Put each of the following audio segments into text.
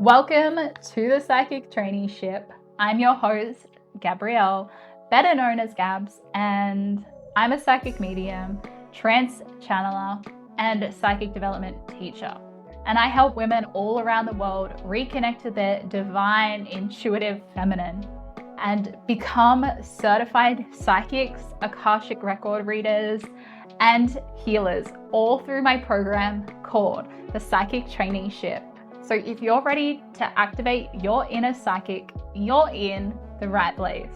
Welcome to the Psychic Traineeship. I'm your host, Gabrielle, better known as Gabs, and I'm a psychic medium, trance channeler, and psychic development teacher. And I help women all around the world reconnect to their divine, intuitive feminine and become certified psychics, Akashic record readers, and healers, all through my program called the Psychic Traineeship. So if you're ready to activate your inner psychic, you're in the right place.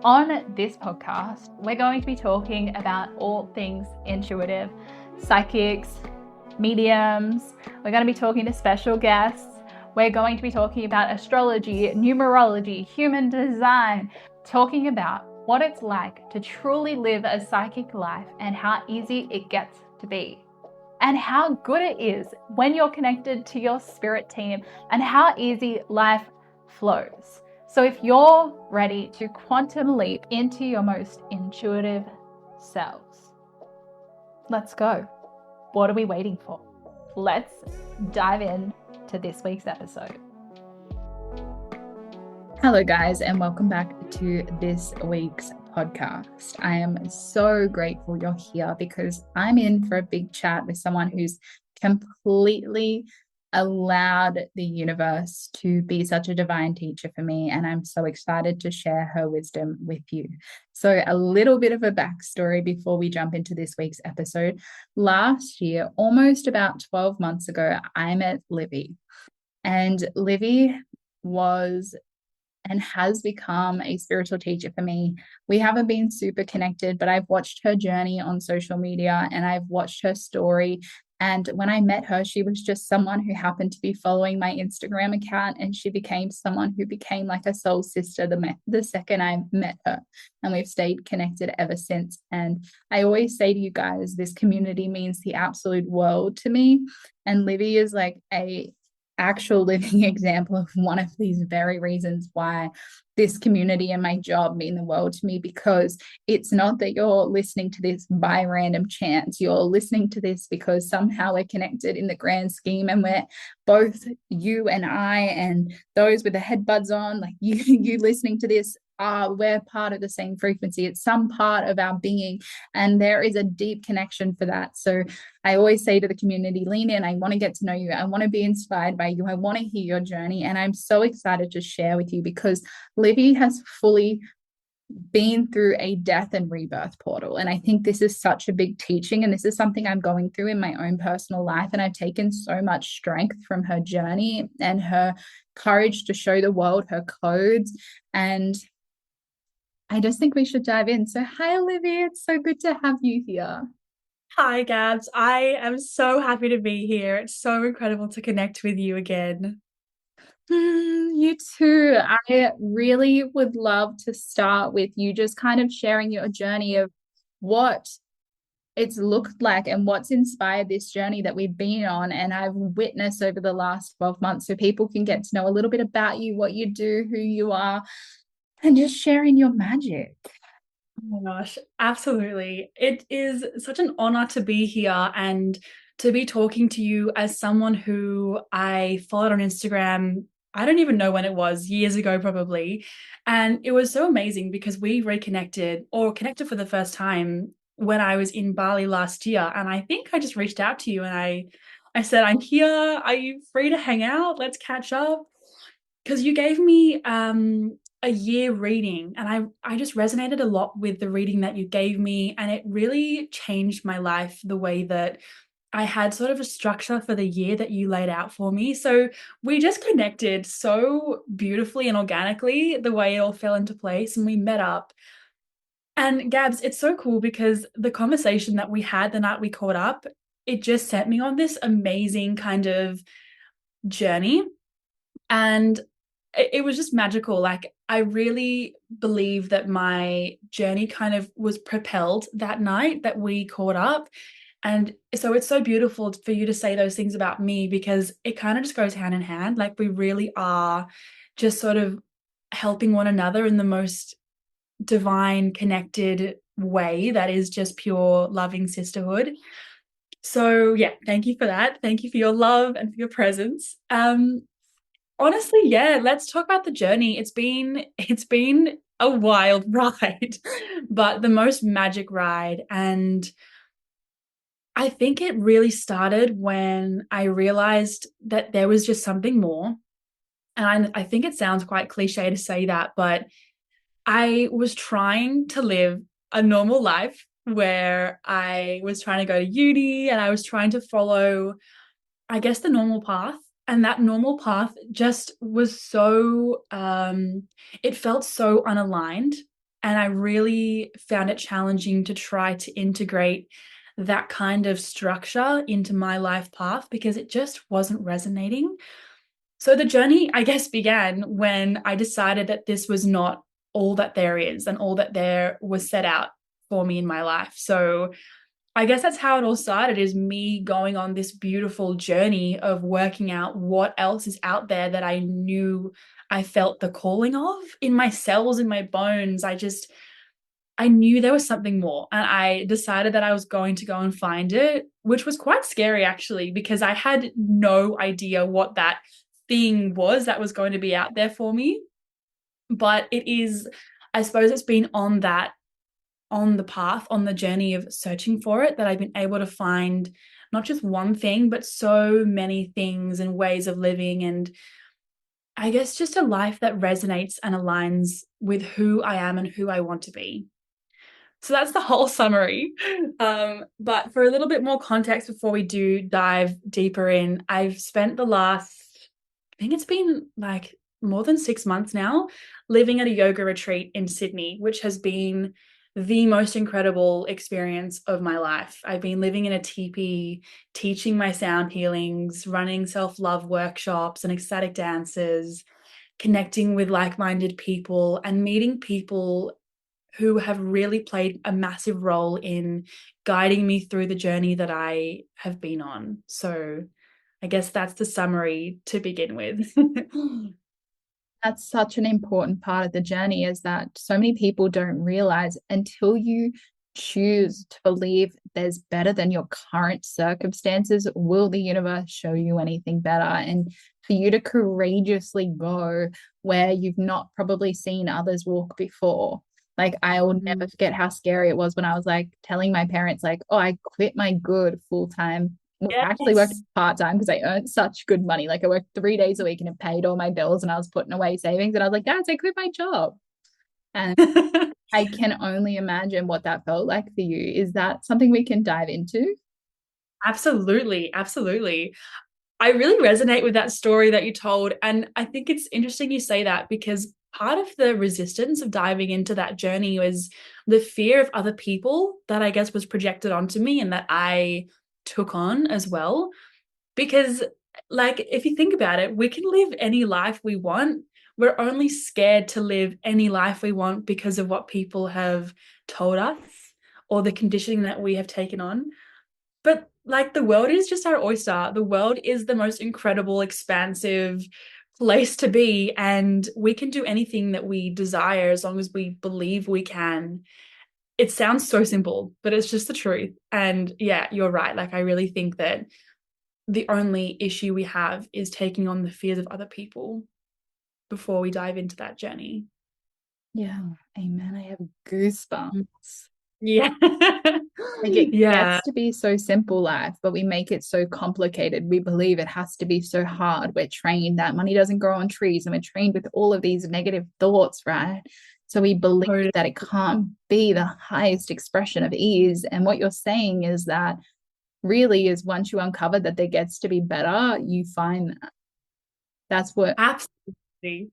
On this podcast, we're going to be talking about all things intuitive, psychics, mediums. We're going to be talking to special guests. We're going to be talking about astrology, numerology, human design, talking about what it's like to truly live a psychic life and how easy it gets to be. And how good it is when you're connected to your spirit team and how easy life flows. So if you're ready to quantum leap into your most intuitive selves, let's go. What are we waiting for? Let's dive in to this week's episode. Hello guys, and welcome back to this week's podcast. I am so grateful you're here because I'm in for a big chat with someone who's completely allowed the universe to be such a divine teacher for me, and I'm so excited to share her wisdom with you. So a little bit of a backstory before we jump into this week's episode. Last year, almost about 12 months ago, I met Livvy, and Livvy was and has become a spiritual teacher for me. We haven't been super connected, but I've watched her journey on social media and I've watched her story. And when I met her, she was just someone who happened to be following my Instagram account, and she became someone who became like a soul sister the second I met her. And we've stayed connected ever since. And I always say to you guys, this community means the absolute world to me. And Livvy is like a actual living example of one of these very reasons why this community and my job mean the world to me, because it's not that you're listening to this by random chance. You're listening to this because somehow we're connected in the grand scheme, and we're both, you and I and those with the headbuds on, like you listening to this, we're part of the same frequency. It's some part of our being, and there is a deep connection for that. So I always say to the community, lean in. I want to get to know you. I want to be inspired by you. I want to hear your journey. And I'm so excited to share with you because Livvy has fully been through a death and rebirth portal. And I think this is such a big teaching. And this is something I'm going through in my own personal life. And I've taken so much strength from her journey and her courage to show the world her codes. And I just think we should dive in. So hi, Livvy. It's so good to have you here. Hi, Gabs. I am so happy to be here. It's so incredible to connect with you again. You too. I really would love to start with you just kind of sharing your journey of what it's looked like and what's inspired this journey that we've been on and I've witnessed over the last 12 months, so people can get to know a little bit about you, what you do, who you are, and just sharing your magic. Oh my gosh, absolutely. It is such an honor to be here and to be talking to you as someone who I followed on Instagram. I don't even know when it was, years ago probably. And it was so amazing because we reconnected or connected for the first time when I was in Bali last year. And I think I just reached out to you and I said, I'm here. Are you free to hang out? Let's catch up. Because you gave me a year reading, and I just resonated a lot with the reading that you gave me, and it really changed my life, the way that I had sort of a structure for the year that you laid out for me. So we just connected so beautifully and organically, the way it all fell into place, and we met up. And Gabs, it's so cool because the conversation that we had the night we caught up, it just sent me on this amazing kind of journey. And it was just magical. Like, I really believe that my journey kind of was propelled that night that we caught up. And so it's so beautiful for you to say those things about me, because it kind of just goes hand in hand. Like, we really are just sort of helping one another in the most divine, connected way that is just pure loving sisterhood. So yeah, thank you for that. Thank you for your love and for your presence. Honestly, yeah, let's talk about the journey. It's been a wild ride, but the most magic ride. And I think it really started when I realized that there was just something more. And I think it sounds quite cliche to say that, but I was trying to live a normal life where I was trying to go to uni and I was trying to follow, I guess, the normal path. And that normal path just was so, it felt so unaligned. And I really found it challenging to try to integrate that kind of structure into my life path because it just wasn't resonating. So the journey, I guess, began when I decided that this was not all that there is and all that there was set out for me in my life. So I guess that's how it all started, is me going on this beautiful journey of working out what else is out there that I knew I felt the calling of in my cells, in my bones. I knew there was something more, and I decided that I was going to go and find it, which was quite scary actually, because I had no idea what that thing was that was going to be out there for me. But it is, I suppose it's been on the path, on the journey of searching for it, that I've been able to find not just one thing, but so many things and ways of living. And I guess just a life that resonates and aligns with who I am and who I want to be. So that's the whole summary. But for a little bit more context before we do dive deeper in, I've spent the last, I think it's been like more than 6 months now, living at a yoga retreat in Sydney, which has been the most incredible experience of my life. I've been living in a teepee, teaching my sound healings, running self-love workshops and ecstatic dances, connecting with like-minded people and meeting people who have really played a massive role in guiding me through the journey that I have been on. So I guess that's the summary to begin with. That's such an important part of the journey, is that so many people don't realize until you choose to believe there's better than your current circumstances, will the universe show you anything better? And for you to courageously go where you've not probably seen others walk before. Like, I will never forget how scary it was when I was like telling my parents, like, oh, I quit my good full time. Well, I actually worked Yes. part time because I earned such good money. Like, I worked 3 days a week and it paid all my bills, and I was putting away savings. And I was like, guys, I quit my job. And I can only imagine what that felt like for you. Is that something we can dive into? Absolutely, absolutely. I really resonate with that story that you told. And I think it's interesting you say that, because part of the resistance of diving into that journey was the fear of other people that I guess was projected onto me and that I took on as well. Because, like, if you think about it, we can live any life we want. We're only scared to live any life we want because of what people have told us or the conditioning that we have taken on. But like, the world is just our oyster. The world is the most incredible, expansive place to be. And we can do anything that we desire as long as we believe we can. It sounds so simple, but it's just the truth. And yeah, you're right. Like, I really think that the only issue we have is taking on the fears of other people before we dive into that journey. Yeah, amen. I have goosebumps. Yeah. Like, it Yeah. gets to be so simple life, but we make it so complicated. We believe it has to be so hard. We're trained that money doesn't grow on trees, and we're trained with all of these negative thoughts, right? So we believe Totally. that it can't be the highest expression of ease. And what you're saying is that really is, once you uncover that there gets to be better, you find that. That's what. Absolutely.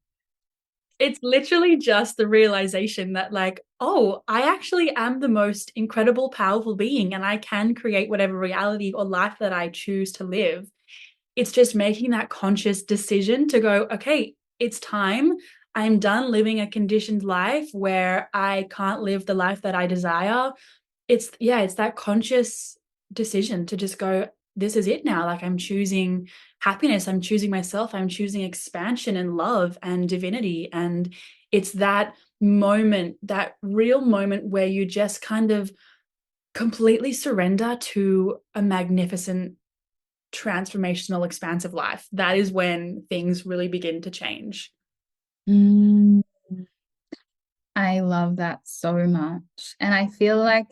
It's literally just the realization that, like, oh, I actually am the most incredible, powerful being, and I can create whatever reality or life that I choose to live. It's just making that conscious decision to go, okay, it's time. I'm done living a conditioned life where I can't live the life that I desire. It's, yeah, it's that conscious decision to just go, this is it now. Like, I'm choosing happiness, I'm choosing myself, I'm choosing expansion and love and divinity. And it's that moment, that real moment where you just kind of completely surrender to a magnificent transformational, expansive life, that is when things really begin to change. Mm, I love that so much. And I feel like,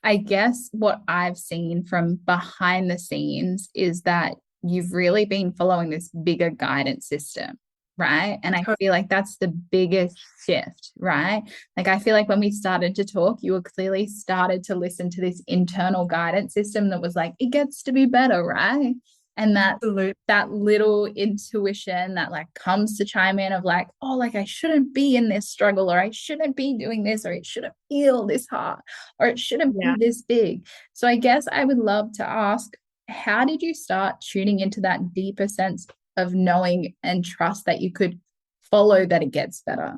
I guess what I've seen from behind the scenes is that you've really been following this bigger guidance system, right? And I feel like that's the biggest shift, right? Like, I feel like when we started to talk, you were clearly started to listen to this internal guidance system that was like, it gets to be better, right? And Absolutely. that little intuition that like comes to chime in of like, oh, like I shouldn't be in this struggle, or I shouldn't be doing this, or it shouldn't feel this hard, or it shouldn't Yeah. be this big. So I guess I would love to ask, how did you start tuning into that deeper sense of knowing and trust that you could follow that it gets better?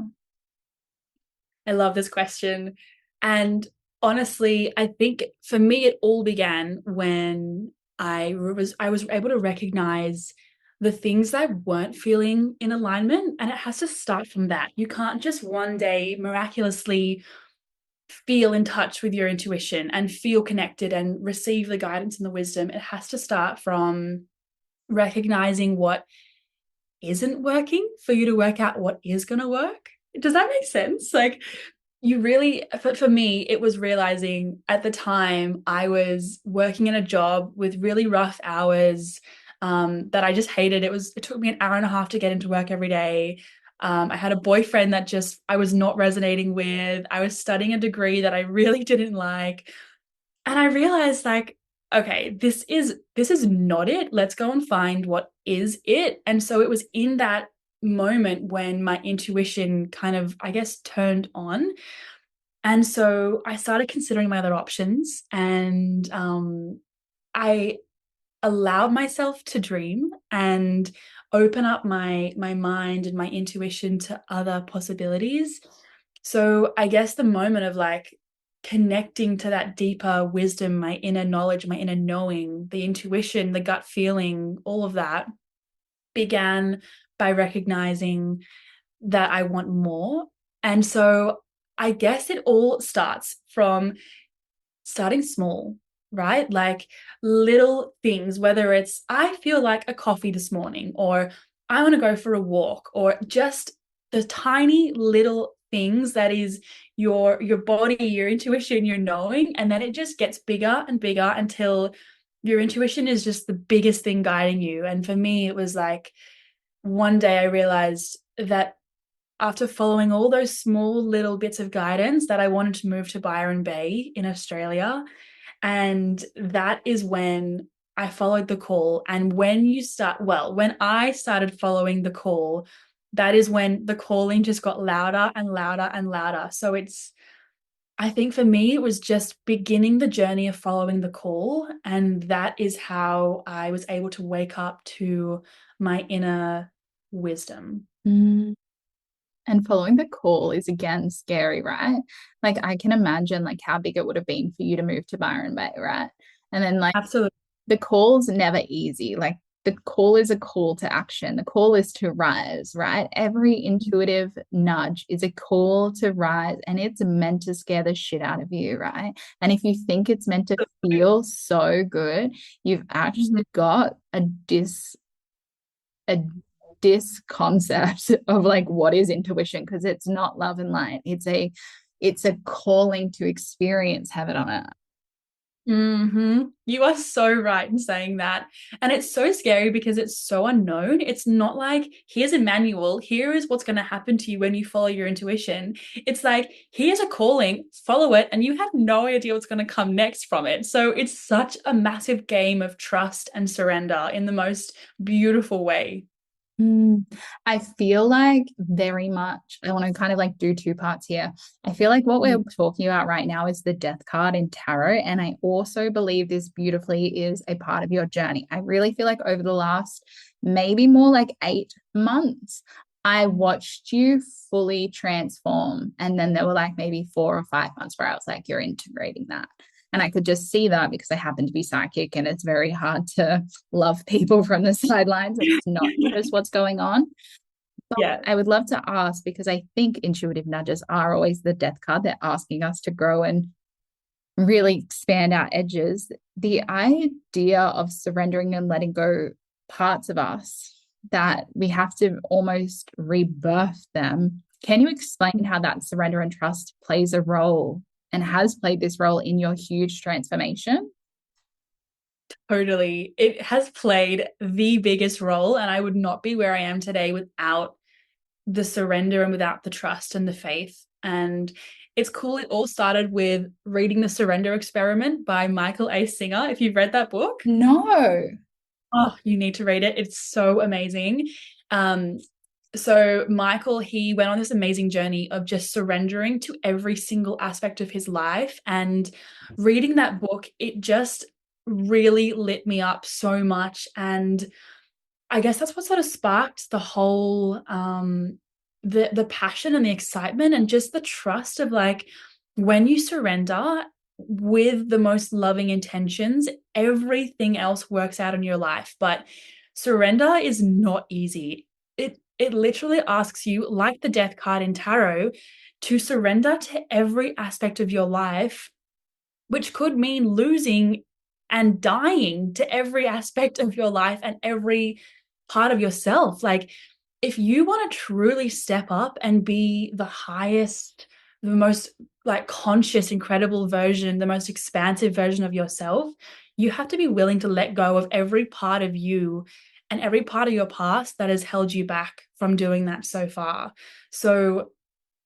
I love this question. And honestly, I think for me, it all began when I was able to recognize the things that weren't feeling in alignment. And it has to start from that. You can't just one day miraculously feel in touch with your intuition and feel connected and receive the guidance and the wisdom. It has to start from recognizing what isn't working for you to work out what is going to work. Does that make sense? Like, you really, for me, it was realizing at the time I was working in a job with really rough hours, that I just hated. It took me an hour and a half to get into work every day. I had a boyfriend that just I was not resonating with. I was studying a degree that I really didn't like. And I realized, like, okay, this is not it. Let's go and find what is it. And so it was in that moment when my intuition kind of, I guess, turned on. And so I started considering my other options, and I allowed myself to dream and open up my mind and my intuition to other possibilities. So I guess the moment of like connecting to that deeper wisdom, my inner knowledge, my inner knowing, the intuition, the gut feeling, all of that began by recognizing that I want more. And so I guess it all starts from starting small, right? Like little things, whether it's I feel like a coffee this morning, or I want to go for a walk, or just the tiny little things that is your body, your intuition, your knowing, and then it just gets bigger and bigger until your intuition is just the biggest thing guiding you. And for me, it was like one day I realized that after following all those small little bits of guidance, that I wanted to move to Byron Bay in Australia. And that is when I followed the call. And when I started following the call, that is when the calling just got louder and louder and louder. So I think for me, it was just beginning the journey of following the call. And that is how I was able to wake up to my inner wisdom. Mm. And following the call is again scary, right? Like I can imagine like how big it would have been for you to move to Byron Bay, right? And then like Absolutely. the call's never easy. Like the call is a call to action. The call is to rise, right? Every intuitive nudge is a call to rise, and it's meant to scare the shit out of you, right? And if you think it's meant to feel so good, you've Mhm. actually got a disconcept of like what is intuition, because it's not love and light. It's a calling to experience heaven on earth. You are so right in saying that. And it's so scary because it's so unknown. It's not like, here's a manual, here is what's going to happen to you when you follow your intuition. It's like, here's a calling, follow it, and you have no idea what's going to come next from it. So it's such a massive game of trust and surrender in the most beautiful way. Mm, I feel like very much, I want to kind of like do two parts here. I feel like what we're talking about right now is the death card in tarot. And I also believe this beautifully is a part of your journey. I really feel like over the last maybe more like 8 months, I watched you fully transform. And then there were like maybe 4 or 5 months where I was like, you're integrating that. And I could just see that because I happen to be psychic, and it's very hard to love people from the sidelines and not notice what's going on. But Yeah. I would love to ask, because I think intuitive nudges are always the death card. They're asking us to grow and really expand our edges. the idea of surrendering and letting go parts of us that we have to almost rebirth them. Can you explain how that surrender and trust plays a role and has played this role in your huge transformation? Totally. It has played the biggest role, and I would not be where I am today without the surrender and without the trust and the faith. And it's cool. It all started with reading The Surrender Experiment by Michael A. Singer. If you've read that book, No. oh, you need to read it. It's so amazing. Um, so Michael, he went on this amazing journey of just surrendering to every single aspect of his life. And reading that book, it just really lit me up so much. And I guess that's what sort of sparked the whole the passion and the excitement and just the trust of like, when you surrender with the most loving intentions, everything else works out in your life. But surrender is not easy. It literally asks you, like the death card in tarot, to surrender to every aspect of your life, which could mean losing and dying to every aspect of your life and every part of yourself. Like, if you want to truly step up and be the highest, the most like conscious, incredible version, the most expansive version of yourself, you have to be willing to let go of every part of you and every part of your past that has held you back from doing that so far. So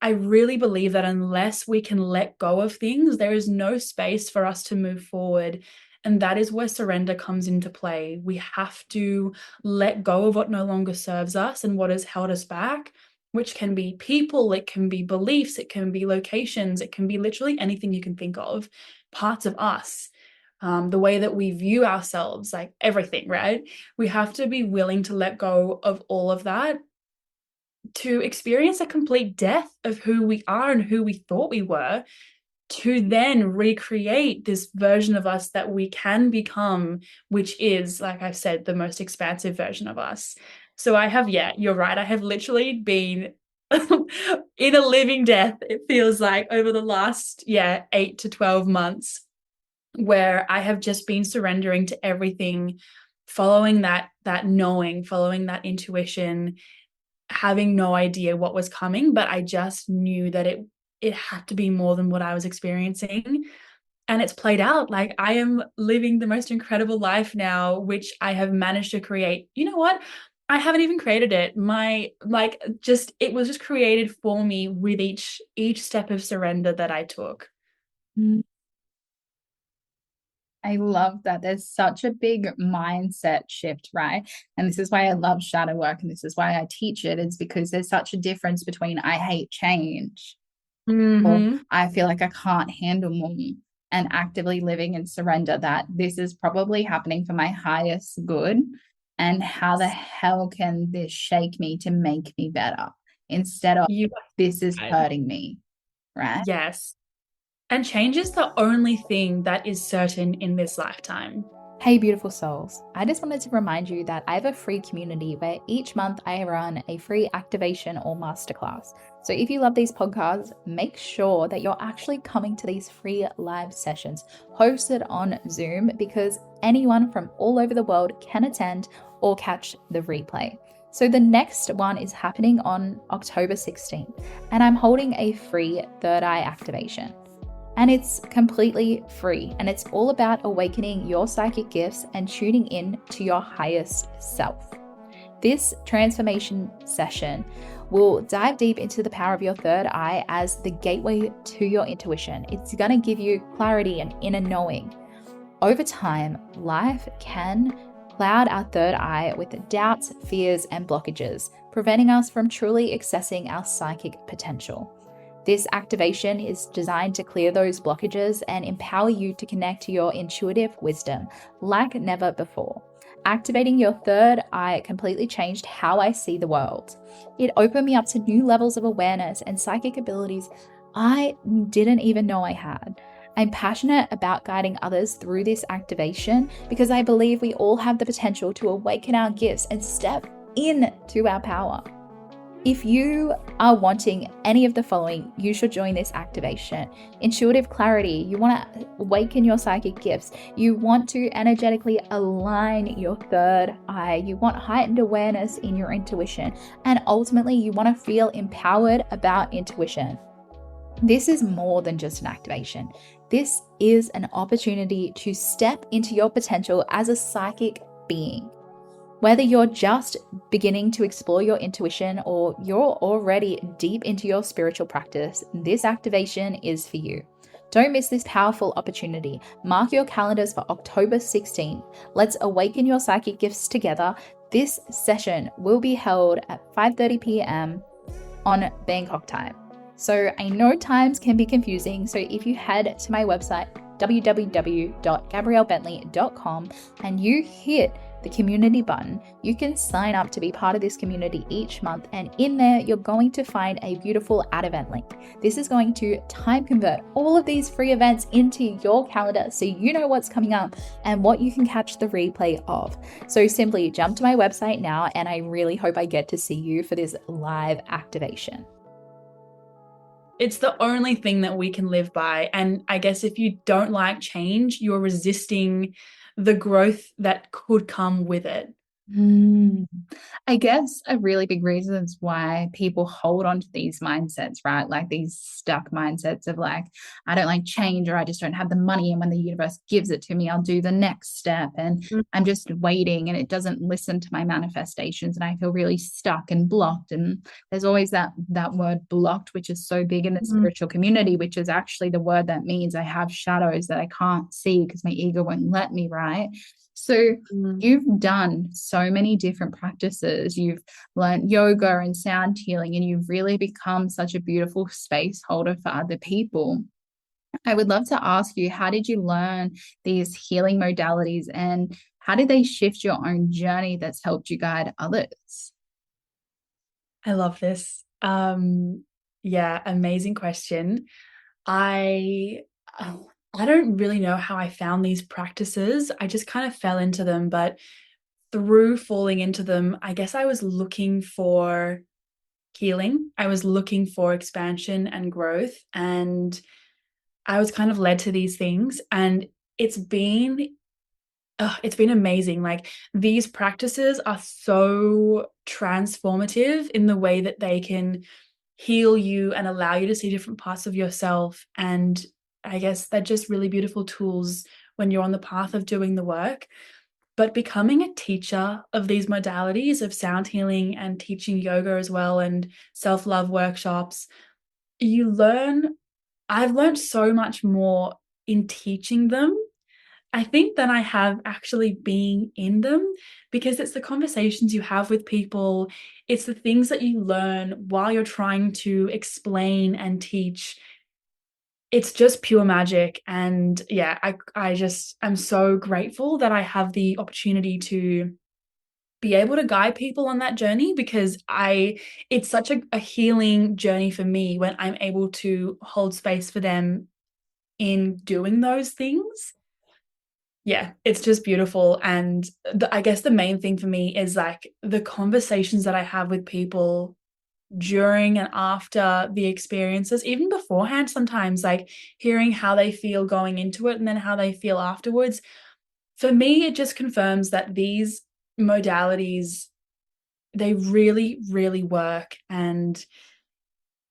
I really believe that unless we can let go of things, there is no space for us to move forward. And that is where surrender comes into play. We have to let go of what no longer serves us and what has held us back, which can be people, it can be beliefs, it can be locations, it can be literally anything you can think of, parts of us. The way that we view ourselves, like everything, right? We have to be willing to let go of all of that to experience a complete death of who we are and who we thought we were, to then recreate this version of us that we can become, which is, like I've said, the most expansive version of us. So I have, yeah, you're right. I have literally been in a living death, it feels like, over the last, 8 to 12 months, where I have just been surrendering to everything, following that knowing, following that intuition, having no idea what was coming, but I just knew that it had to be more than what I was experiencing. And it's played out. Like, I am living the most incredible life now, which I have managed to create. You know what? I haven't even created it. It was just created for me with each step of surrender that I took. I love that. There's such a big mindset shift, right? And this is why I love shadow work, and this is why I teach it, is because there's such a difference between I hate change or Mm-hmm. I feel like I can't handle more, and actively living in surrender that this is probably happening for my highest good. And how the hell can this shake me to make me better instead of You this is right. hurting me, right? Yes. And change is the only thing that is certain in this lifetime. Hey, beautiful souls. I just wanted to remind you that I have a free community where each month I run a free activation or masterclass. So if you love these podcasts, make sure that you're actually coming to these free live sessions hosted on Zoom, because anyone from all over the world can attend or catch the replay. So the next one is happening on October 16th, and I'm holding a free third eye activation. And it's completely free, and it's all about awakening your psychic gifts and tuning in to your highest self. This transformation session will dive deep into the power of your third eye as the gateway to your intuition. It's going to give you clarity and inner knowing. Over time, life can cloud our third eye with doubts, fears, and blockages, preventing us from truly accessing our psychic potential. This activation is designed to clear those blockages and empower you to connect to your intuitive wisdom like never before. Activating your third eye completely changed how I see the world. It opened me up to new levels of awareness and psychic abilities I didn't even know I had. I'm passionate about guiding others through this activation because I believe we all have the potential to awaken our gifts and step into our power. If you are wanting any of the following, you should join this activation. Intuitive clarity, you want to awaken your psychic gifts. You want to energetically align your third eye. You want heightened awareness in your intuition. And ultimately, you want to feel empowered about intuition. This is more than just an activation. This is an opportunity to step into your potential as a psychic being. Whether you're just beginning to explore your intuition or you're already deep into your spiritual practice, this activation is for you. Don't miss this powerful opportunity. Mark your calendars for October 16th. Let's awaken your psychic gifts together. This session will be held at 5:30 p.m. on Bangkok time. So I know times can be confusing, so if you head to my website, www.gabriellebentley.com, and you hit the community button, you can sign up to be part of this community each month, and in there you're going to find a beautiful add event link. This is going to time convert all of these free events into your calendar so you know what's coming up and what you can catch the replay of. So simply jump to my website now, and I really hope I get to see you for this live activation. It's the only thing that we can live by. And I guess if you don't like change, you're resisting the growth that could come with it. I guess a really big reason is why people hold on to these mindsets, right? Like these stuck mindsets of like, I don't like change, or I just don't have the money. And when the universe gives it to me, I'll do the next step. And I'm just waiting, and it doesn't listen to my manifestations. And I feel really stuck and blocked. And there's always that word blocked, which is so big in the spiritual community, which is actually the word that means I have shadows that I can't see because my ego won't let me, right? So you've done so many different practices. You've learned yoga and sound healing, and you've really become such a beautiful space holder for other people. I would love to ask you, how did you learn these healing modalities, and how did they shift your own journey that's helped you guide others? I love this. Yeah, amazing question. I I don't really know how I found these practices. I just kind of fell into them, but through falling into them, I guess I was looking for healing. I was looking for expansion and growth, and I was kind of led to these things, and it's been it's been amazing. Like, these practices are so transformative in the way that they can heal you and allow you to see different parts of yourself, and I guess they're just really beautiful tools when you're on the path of doing the work. But becoming a teacher of these modalities of sound healing and teaching yoga as well, and self-love workshops, you learn I've learned so much more in teaching them, I think, than I have actually being in them, because it's the conversations you have with people, it's the things that you learn while you're trying to explain and teach. It's just pure magic, and yeah, I just am so grateful that I have the opportunity to be able to guide people on that journey, because it's such a healing journey for me when I'm able to hold space for them in doing those things. Yeah, it's just beautiful, and I guess the main thing for me is, like, the conversations that I have with people during and after the experiences, even beforehand sometimes, like, hearing how they feel going into it and then how they feel afterwards. For me, it just confirms that these modalities, they really, really work, and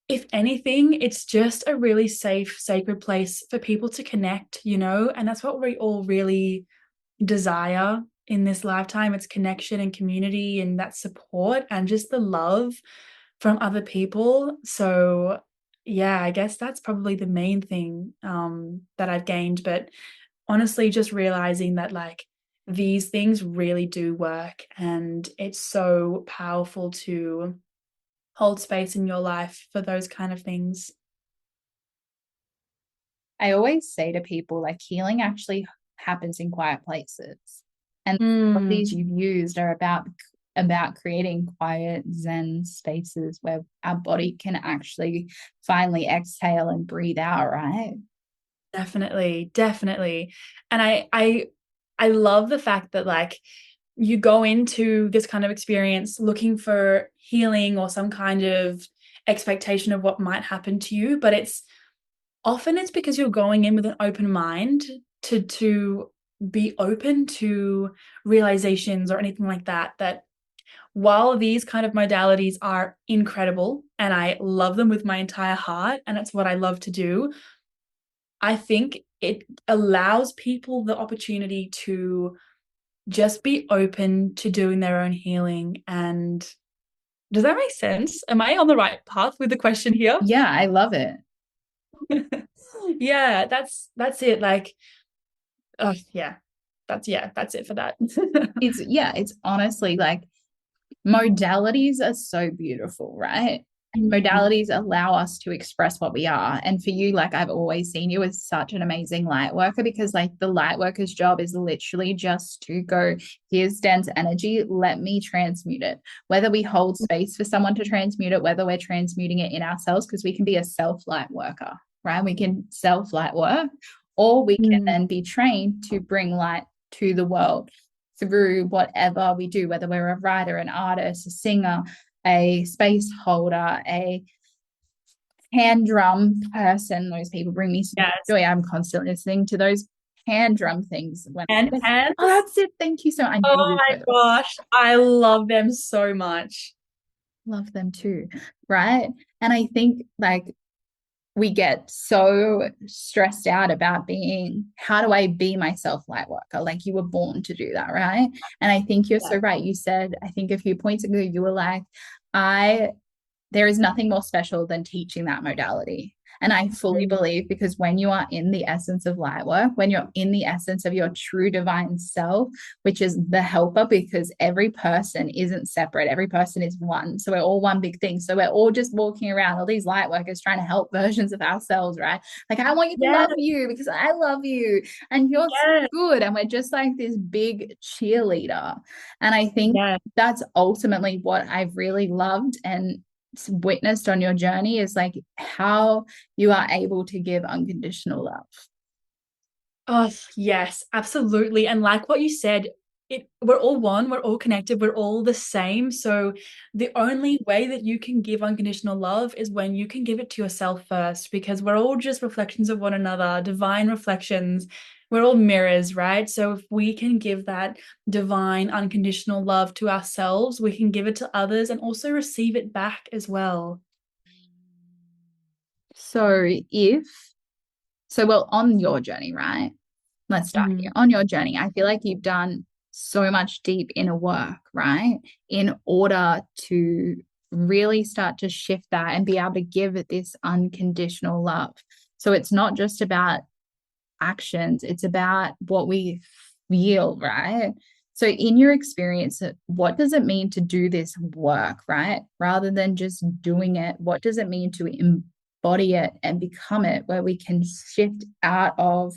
if anything, it's just a really safe, sacred place for people to connect, and that's what we all really desire in this lifetime. It's connection and community and that support and just the love from other people. So, yeah, I guess that's probably the main thing, that I've gained, but honestly, just realizing that, like, these things really do work, and it's so powerful to hold space in your life for those kind of things. I always say to people, like, healing actually happens in quiet places. And what these Mm, you've used are about creating quiet zen spaces where our body can actually finally exhale and breathe out, right? definitely, definitely. And I love the fact that, like, you go into this kind of experience looking for healing or some kind of expectation of what might happen to you, but it's because you're going in with an open mind to be open to realizations or anything like that, that while these kind of modalities are incredible and I love them with my entire heart and it's what I love to do, I think it allows people the opportunity to just be open to doing their own healing. And does that make sense? Am I on the right path with the question here? Yeah, I love it. Yeah, that's it. Like, oh yeah, that's it for that. It's honestly like modalities are so beautiful, right? Mhm. Modalities allow us to express what we are. And for you, like I've always seen you as such an amazing light worker because, like, the light worker's job is literally just to go, here's dense energy, let me transmute it. Whether we hold space for someone to transmute it, whether we're transmuting it in ourselves, because we can be a self light worker, right? We can self light work, or we can Mm. then be trained to bring light to the world through whatever we do, whether we're a writer, an artist, a singer, a space holder, a hand drum person. Those people bring me so much Yes. joy. I'm constantly listening to those hand drum things when And oh, hands. that's it. Thank you so much. I knew Oh you my would gosh, I love them so much. love them too. Right. And I think like we get so stressed out about being, how do I be myself light worker? Like you were born to do that, right? And I think you're Yeah. so right. You said, I think a few points ago, you were like, I there is nothing more special than teaching that modality. And I fully Mm. believe, because when you are in the essence of light work, when you're in the essence of your true divine self, which is the helper, because every person isn't separate, every person is one. So we're all one big thing. So we're all just walking around, all these light workers trying to help versions of ourselves, right? Like, I want you to Yeah, love you because I love you and you're so yeah, good. And we're just like this big cheerleader. And I think yeah. that's ultimately what I've really loved and witnessed on your journey, is like how you are able to give unconditional love. Oh, yes, absolutely. And like what you said, we're all one, we're all connected, we're all the same. So the only way that you can give unconditional love is when you can give it to yourself first, because we're all just reflections of one another, divine reflections. We're all mirrors, right? So if we can give that divine unconditional love to ourselves, we can give it to others and also receive it back as well. So if well, on your journey, right? Let's start here. Mhm. On your journey, I feel like you've done so much deep inner work, right? In order to really start to shift that and be able to give it this unconditional love. So it's not just about actions, it's about what we feel, right? So, in your experience, what does it mean to do this work, right? Rather than just doing it, what does it mean to embody it and become it, where we can shift out of,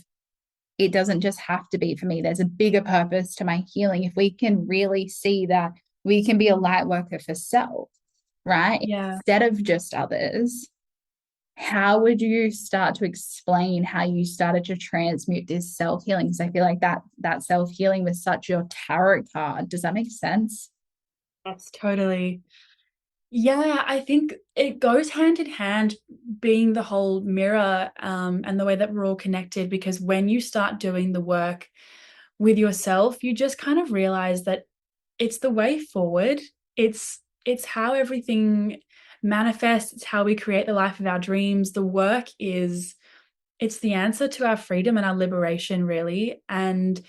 it doesn't just have to be for me, there's a bigger purpose to my healing. If we can really see that we can be a light worker for self, right? Yeah. Instead of just others, how would you start to explain how you started to transmute this self-healing? Because I feel like that self-healing was such your tarot card. Does that make sense? Yes, totally. Yeah, I think it goes hand in hand, being the whole mirror, and the way that we're all connected, because when you start doing the work with yourself, you just kind of realize that it's the way forward. It's how everything manifests, it's how we create the life of our dreams. The work is it's the answer to our freedom and our liberation, really. And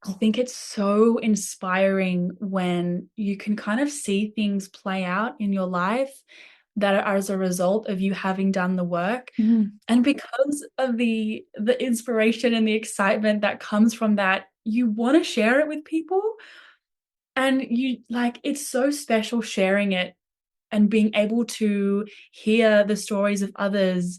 I think it's so inspiring when you can kind of see things play out in your life that are as a result of you having done the work. Mm. And because of the inspiration and the excitement that comes from that, you want to share it with people. And you like, it's so special sharing it and being able to hear the stories of others.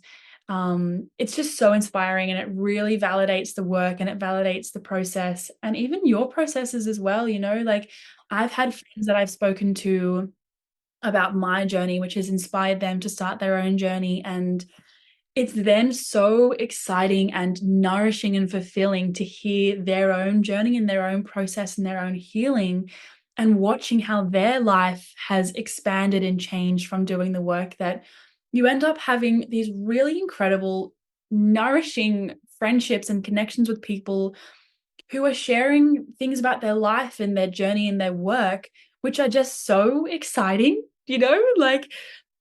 It's just so inspiring, and it really validates the work and it validates the process and even your processes as well. Like, I've had friends that I've spoken to about my journey, which has inspired them to start their own journey. And it's then so exciting and nourishing and fulfilling to hear their own journey and their own process and their own healing, and watching how their life has expanded and changed from doing the work, that you end up having these really incredible, nourishing friendships and connections with people who are sharing things about their life and their journey and their work, which are just so exciting, like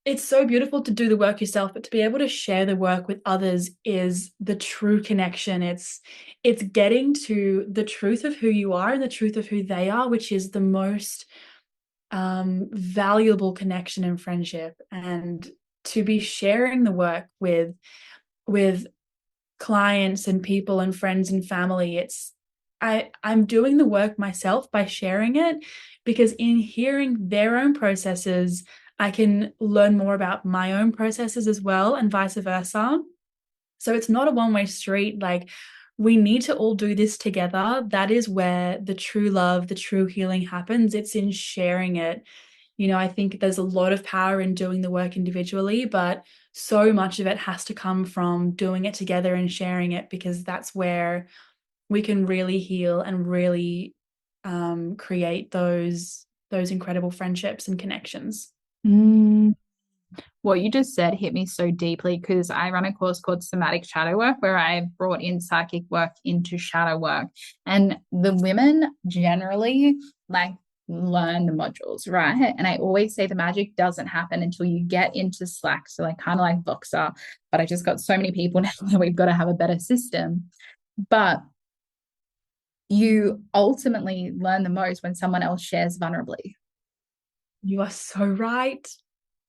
it's so beautiful to do the work yourself, but to be able to share the work with others is the true connection. It's getting to the truth of who you are and the truth of who they are, which is the most valuable connection and friendship. And to be sharing the work with clients and people and friends and family, I'm doing the work myself by sharing it, because in hearing their own processes, I can learn more about my own processes as well, and vice versa. So it's not a one-way street. Like, we need to all do this together. That is where the true love, the true healing happens. It's in sharing it. I think there's a lot of power in doing the work individually, but so much of it has to come from doing it together and sharing it, because that's where we can really heal and really create those incredible friendships and connections. Mm. What you just said hit me so deeply because I run a course called Somatic Shadow Work where I've brought in psychic work into shadow work. And the women generally like learn the modules, right? And I always say the magic doesn't happen until you get into Slack. So like kind of like Voxer, but I just got so many people now that we've got to have a better system. But you ultimately learn the most when someone else shares vulnerably. You are so right.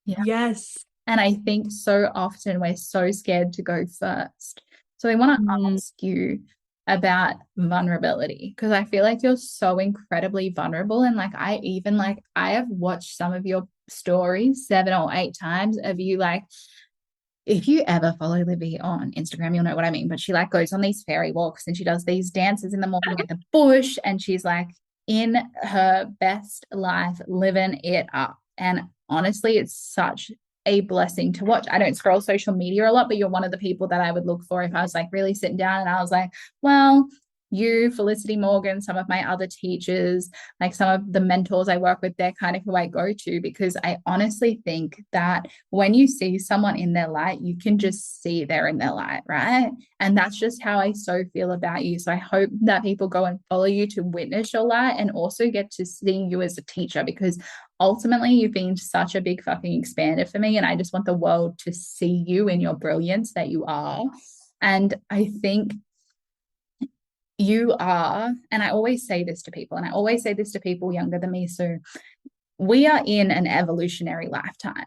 Yeah. Yes. And I think so often we're so scared to go first. So I want to Mm. ask you about vulnerability because I feel like you're so incredibly vulnerable. And like I have watched some of your stories 7 or 8 times of you like if you ever follow Livvy on Instagram, you'll know what I mean. But she like goes on these fairy walks and she does these dances in the morning at the bush, and she's like in her best life, living it up. And honestly, it's such a blessing to watch. I don't scroll social media a lot, but you're one of the people that I would look for if I was like really sitting down and I was like, well, you, Felicity Morgan, some of my other teachers, like some of the mentors I work with, they're kind of who I go to because I honestly think that when you see someone in their light, you can just see they're in their light, right? And that's just how I so feel about you. So I hope that people go and follow you to witness your light and also get to see you as a teacher because ultimately you've been such a big fucking expander for me. And I just want the world to see you in your brilliance that you are. And I think you are, and I always say this to people, and I always say this to people younger than me. So we are in an evolutionary lifetime,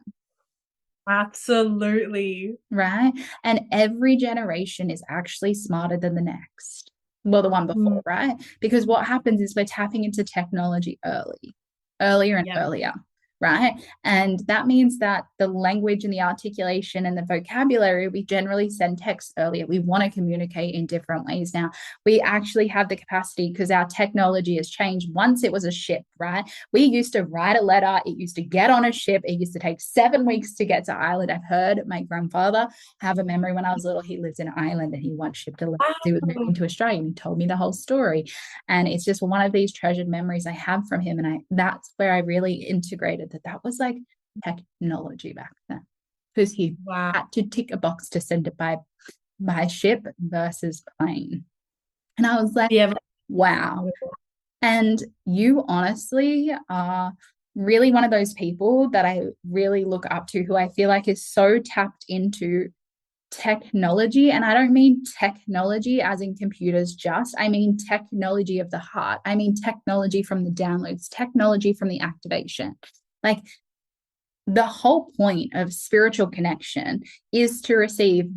Absolutely. right? And every generation is actually smarter than the next. Well, the one before, Mm. right? Because what happens is we're tapping into technology earlier and Yeah. earlier, right? And that means that the language and the articulation and the vocabulary, we generally send texts earlier. We want to communicate in different ways now. We actually have the capacity because our technology has changed. Once it was a ship, right? We used to write a letter. It used to get on a ship. It used to take 7 weeks to get to Ireland. I've heard my grandfather have a memory when I was little. He lived in Ireland and he once shipped a letter. He was moving to Australia and he told me the whole story. And it's just one of these treasured memories I have from him. And that's where I really integrated that was like technology back then. Because he Wow. had to tick a box to send it by ship versus plane. And I was like, Yeah. wow. And you honestly are really one of those people that I really look up to, who I feel like is so tapped into technology. And I don't mean technology as in computers just, I mean technology of the heart. I mean technology from the downloads, technology from the activation. Like the whole point of spiritual connection is to receive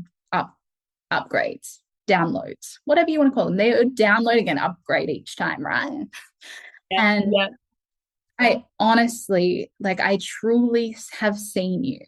upgrades, downloads, whatever you want to call them. They would download again, upgrade each time, right? Yeah. And Yeah. I honestly, like, I truly have seen you,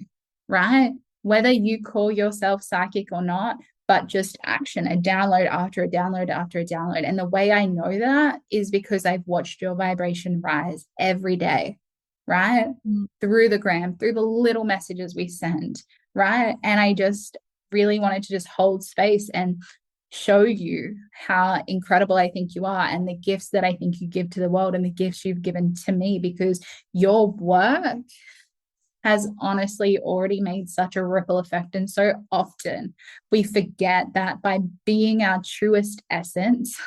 right? Whether you call yourself psychic or not, but just action, a download after a download after a download. And the way I know that is because I've watched your vibration rise every day, right? Mm. Through the gram, through the little messages we send, right? And I just really wanted to just hold space and show you how incredible I think you are, and the gifts that I think you give to the world, and the gifts you've given to me, because your work has honestly already made such a ripple effect. And so often we forget that by being our truest essence,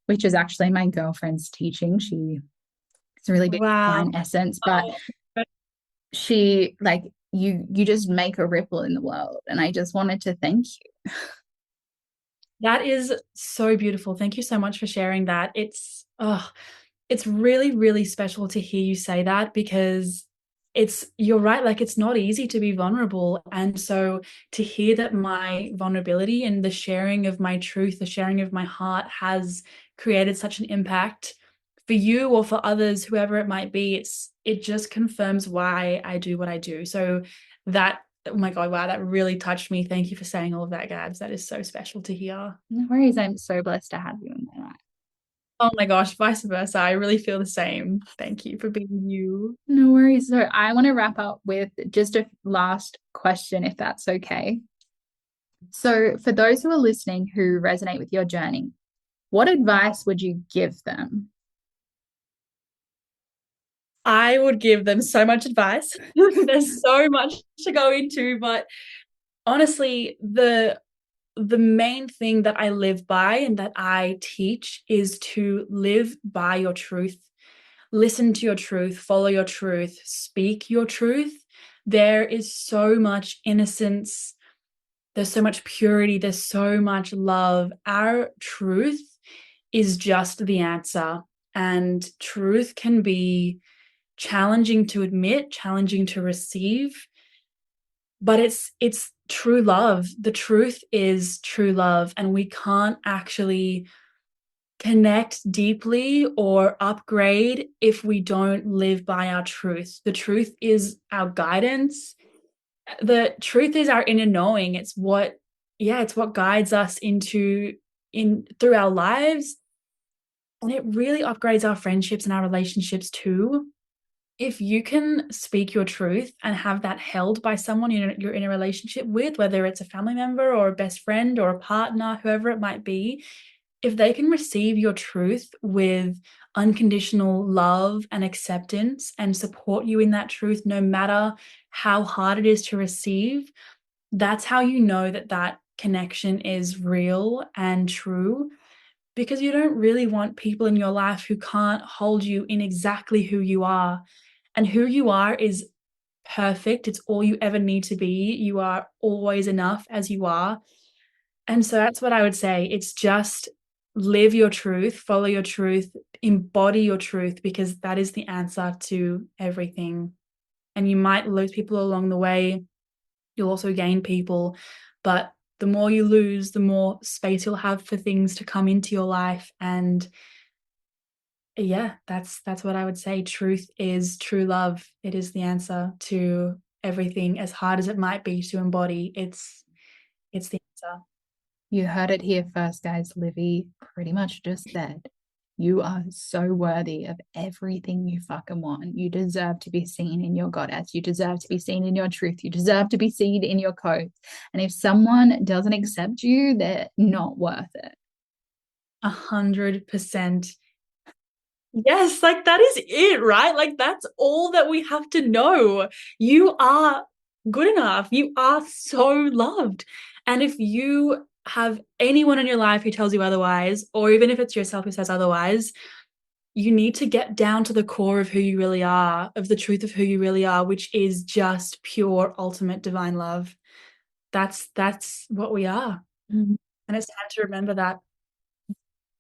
which is actually my girlfriend's teaching. She is really big Wow. on essence, but Oh, she like you just make a ripple in the world. And I just wanted to thank you. that is so beautiful. Thank you so much for sharing that. It's really, really special to hear you say that, because you're right, like it's not easy to be vulnerable. And so to hear that my vulnerability and the sharing of my truth, the sharing of my heart has created such an impact for you or for others, whoever it might be, it just confirms why I do what I do. So that, oh my God, wow, that really touched me. Thank you for saying all of that, Gabs. That is so special to hear. No worries. I'm so blessed to have you in my life. Oh my gosh, vice versa. I really feel the same. Thank you for being you. No worries. So I want to wrap up with just a last question, if that's okay. So, for those who are listening who resonate with your journey, what advice would you give them? I would give them so much advice. There's so much to go into, but honestly, the main thing that I live by and that I teach is to live by your truth. Listen to your truth, follow your truth, speak your truth. There is so much innocence, there's so much purity, there's so much love. Our truth is just the answer. And truth can be challenging to admit, challenging to receive, but it's true love. The truth is true love, and we can't actually connect deeply or upgrade if we don't live by our truth. The truth is our guidance. The truth is our inner knowing. It's what guides us in through our lives, and it really upgrades our friendships and our relationships too. If you can speak your truth and have that held by someone you're in a relationship with, whether it's a family member or a best friend or a partner, whoever it might be, if they can receive your truth with unconditional love and acceptance and support you in that truth, no matter how hard it is to receive, that's how you know that that connection is real and true, because you don't really want people in your life who can't hold you in exactly who you are. And who you are is perfect. It's all you ever need to be. You are always enough as you are. And so that's what I would say. It's just live your truth, follow your truth, embody your truth, because that is the answer to everything. And you might lose people along the way. You'll also gain people, but the more you lose, the more space you'll have for things to come into your life. And yeah, that's what I would say. Truth is true love. It is the answer to everything, as hard as it might be to embody. It's the answer. You heard it here first, guys. Livvy pretty much just said, you are so worthy of everything you fucking want. You deserve to be seen in your goddess. You deserve to be seen in your truth. You deserve to be seen in your codes. And if someone doesn't accept you, they're not worth it. 100%. Yes, like that is it, right? Like that's all that we have to know. You are good enough. You are so loved. And if you have anyone in your life who tells you otherwise, or even if it's yourself who says otherwise, you need to get down to the core of who you really are, of the truth of who you really are, which is just pure, ultimate divine love. That's what we are. Mm. And it's time to remember that.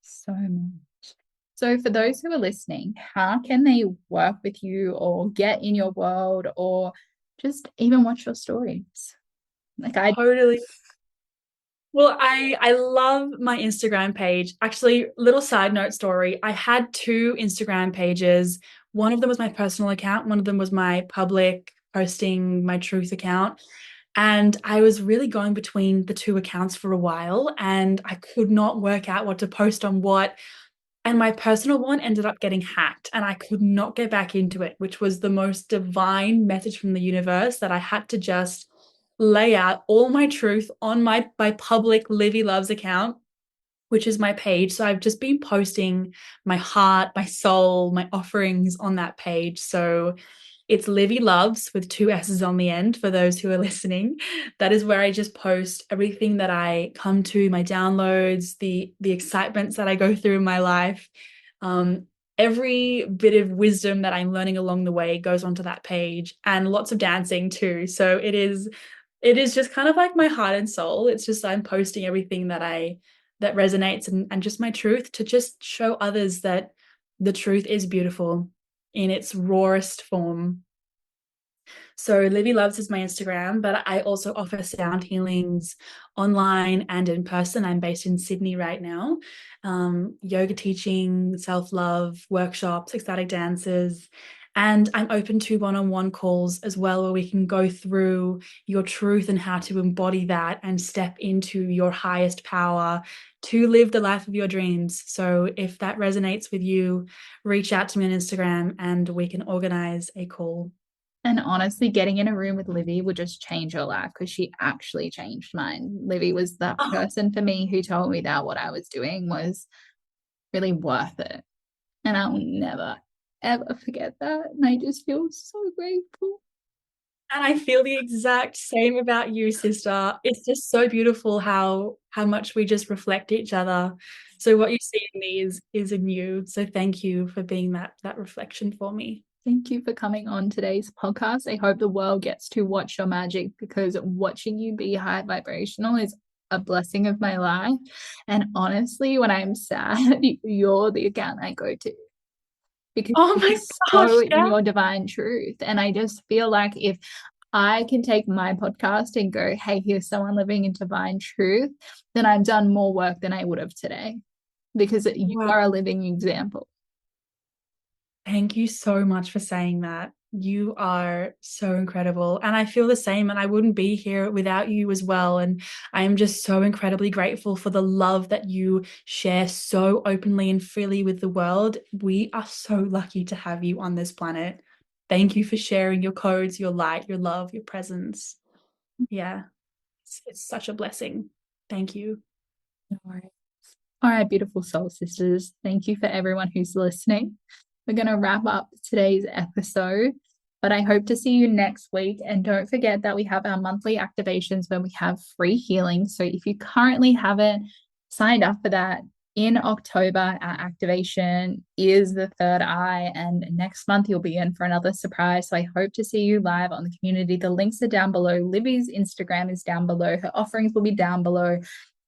So much. So, for those who are listening, how can they work with you or get in your world or just even watch your stories? Like I Totally. Well, I love my Instagram page. Actually, little side note story. I had two Instagram pages. One of them was my personal account. One of them was my public posting my truth account. And I was really going between the two accounts for a while, and I could not work out what to post on what. And my personal one ended up getting hacked, and I could not get back into it, which was the most divine message from the universe that I had to just lay out all my truth on my public Livvy Loves account, which is my page. So I've just been posting my heart, my soul, my offerings on that page. So it's Livvy Loves with 2 S's on the end for those who are listening. That is where I just post everything that I come to, my downloads, the excitements that I go through in my life. Every bit of wisdom that I'm learning along the way goes onto that page, and lots of dancing too. So it is just kind of like my heart and soul. It's just I'm posting everything that resonates and just my truth, to just show others that the truth is beautiful in its rawest form. So Livvy Loves is my Instagram, but I also offer sound healings online and in person. I'm based in Sydney right now. Yoga teaching, self-love, workshops, ecstatic dances. And I'm open to one-on-one calls as well, where we can go through your truth and how to embody that and step into your highest power to live the life of your dreams. So if that resonates with you, reach out to me on Instagram and we can organize a call. And honestly, getting in a room with Livvy would just change your life, because she actually changed mine. Livvy was that person for me who told me that what I was doing was really worth it. And I will never, ever forget that. And I just feel so grateful. And I feel the exact same about you, sister. It's just so beautiful how much we just reflect each other. So what you see in me is in you. So thank you for being that reflection for me. Thank you for coming on today's podcast. I hope the world gets to watch your magic, because watching you be high vibrational is a blessing of my life. And honestly, when I'm sad, you're the account I go to, because Oh my gosh, so yeah. in your divine truth. And I just feel like if I can take my podcast and go, hey, here's someone living in divine truth, then I've done more work than I would have today, because you Wow. are a living example. Thank you so much for saying that. You are so incredible. And I feel the same, and I wouldn't be here without you as well. And I am just so incredibly grateful for the love that you share so openly and freely with the world. We are so lucky to have you on this planet. Thank you for sharing your codes, your light, your love, your presence. Yeah, it's such a blessing. Thank you. No worries. All right, beautiful soul sisters. Thank you for everyone who's listening. We're going to wrap up today's episode, but I hope to see you next week. And don't forget that we have our monthly activations where we have free healing. So if you currently haven't signed up for that, in October, our activation is the third eye, and next month you'll be in for another surprise. So I hope to see you live on the community. The links are down below. Livvy's Instagram is down below. Her offerings will be down below.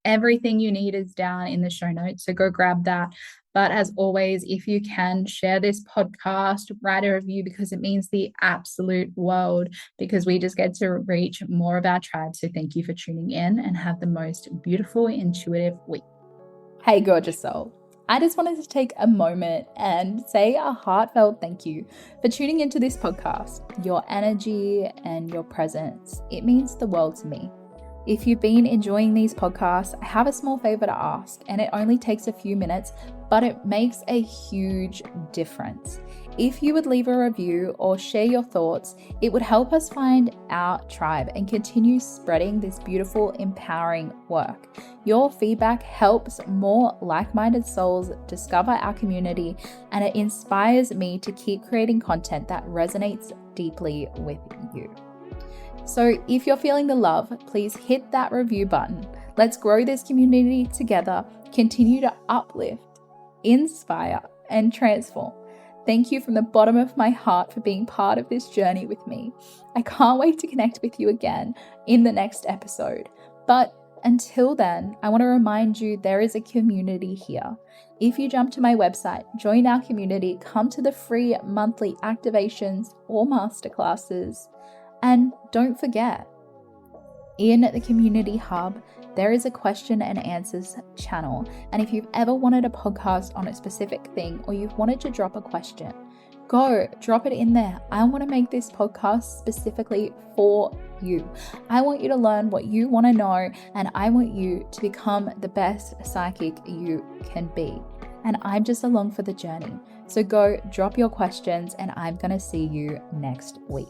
Everything you need is down in the show notes, so go grab that. But as always, if you can, share this podcast, write a review, because it means the absolute world, because we just get to reach more of our tribe. So thank you for tuning in, and have the most beautiful, intuitive week. Hey, gorgeous soul. I just wanted to take a moment and say a heartfelt thank you for tuning into this podcast. Your energy and your presence, it means the world to me. If you've been enjoying these podcasts, I have a small favor to ask, and it only takes a few minutes, but it makes a huge difference. If you would leave a review or share your thoughts, it would help us find our tribe and continue spreading this beautiful, empowering work. Your feedback helps more like-minded souls discover our community, and it inspires me to keep creating content that resonates deeply with you. So if you're feeling the love, please hit that review button. Let's grow this community together, continue to uplift, inspire, and transform. Thank you from the bottom of my heart for being part of this journey with me. I can't wait to connect with you again in the next episode. But until then, I want to remind you there is a community here. If you jump to my website, join our community, come to the free monthly activations or masterclasses. And don't forget, in the community hub, there is a question and answers channel. And if you've ever wanted a podcast on a specific thing, or you've wanted to drop a question, go drop it in there. I want to make this podcast specifically for you. I want you to learn what you want to know, and I want you to become the best psychic you can be. And I'm just along for the journey. So go drop your questions, and I'm going to see you next week.